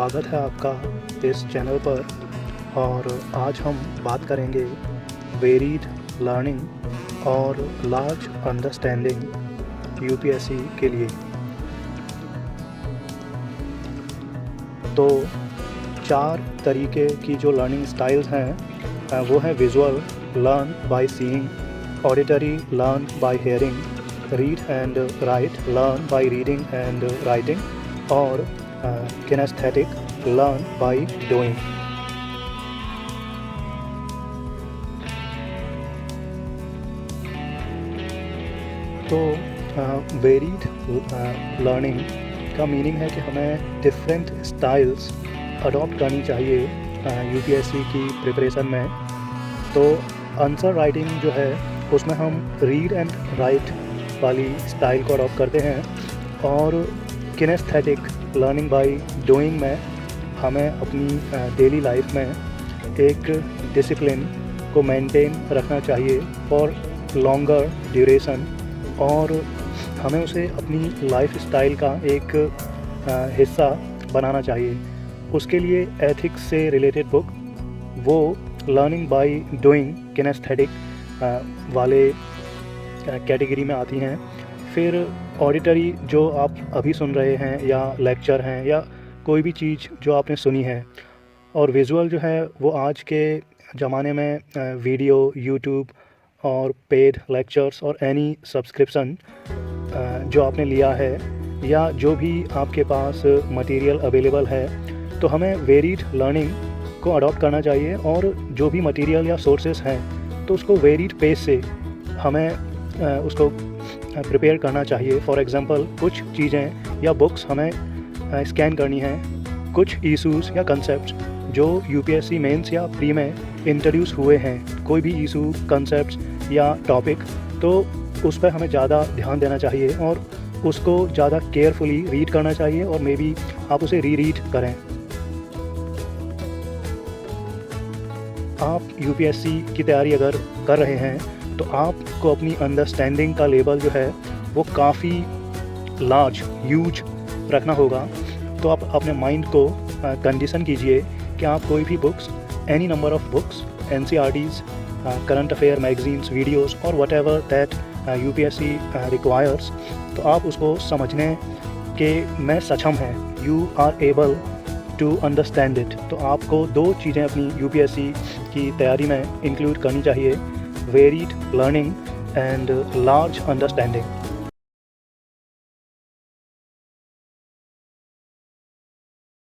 स्वागत है आपका इस चैनल पर। और आज हम बात करेंगे वेरीड लर्निंग और लार्ज अंडरस्टैंडिंग यूपीएससी के लिए। तो 4 तरीके की जो लर्निंग स्टाइल्स हैं वो है visual learn by seeing, auditory learn by hearing, read and right learn by reading and writing और किनेस्थेटिक लर्न बाय डूइंग। तो वेरीड लर्निंग का मीनिंग है कि हमें डिफरेंट स्टाइल्स अडॉप्ट करनी चाहिए यूपीएससी की प्रिपरेशन में। तो आंसर राइटिंग जो है उसमें हम रीड एंड राइट वाली स्टाइल को अडॉप्ट करते हैं, और किनेस्थेटिक लर्निंग बाय डूइंग में हमें अपनी डेली लाइफ में एक डिसिप्लिन को मेंटेन रखना चाहिए फॉर लॉन्गर ड्यूरेशन, और हमें उसे अपनी लाइफ स्टाइल का एक हिस्सा बनाना चाहिए। उसके लिए एथिक्स से रिलेटेड बुक वो लर्निंग बाय डूइंग किनेस्थेटिक वाले कैटेगरी में आती हैं। फिर ऑडिटरी जो आप अभी सुन रहे हैं या लेक्चर हैं या कोई भी चीज़ जो आपने सुनी है, और विजुअल जो है वो आज के ज़माने में वीडियो, यूट्यूब और पेड लेक्चर्स और एनी सब्सक्रिप्शन जो आपने लिया है या जो भी आपके पास मटेरियल अवेलेबल है, तो हमें वेरीड लर्निंग को अडॉप्ट करना चाहिए। और जो भी मटेरियल या सोर्सेस हैं तो उसको वेरीड पेज से हमें उसको प्रिपेयर करना चाहिए। फॉर एग्ज़ाम्पल कुछ चीज़ें या बुक्स हमें स्कैन करनी हैं, कुछ इशूज़ या कंसेप्ट जो यूपीएससी मेंस या प्री में इंट्रोड्यूस हुए हैं, कोई भी इशू, कंसेप्ट या टॉपिक, तो उस पर हमें ज़्यादा ध्यान देना चाहिए और उसको ज़्यादा केयरफुली रीड करना चाहिए, और मे बी आप उसे रीड करें। आप यूपीएससी की तैयारी अगर कर रहे हैं तो आपको अपनी अंडरस्टैंडिंग का लेवल जो है वो काफ़ी लार्ज, ह्यूज रखना होगा। तो आप अपने माइंड को कंडीशन कीजिए कि आप कोई भी books, any number of books, NCERTs, current affair magazines, videos और व्हाटएवर दैट यूपीएससी रिक्वायर्स, तो आप उसको समझने के में सक्षम हैं, you are able to understand it. तो आपको 2 चीज़ें अपनी यूपीएससी की तैयारी में इंक्लूड करनी चाहिए, varied learning and large understanding.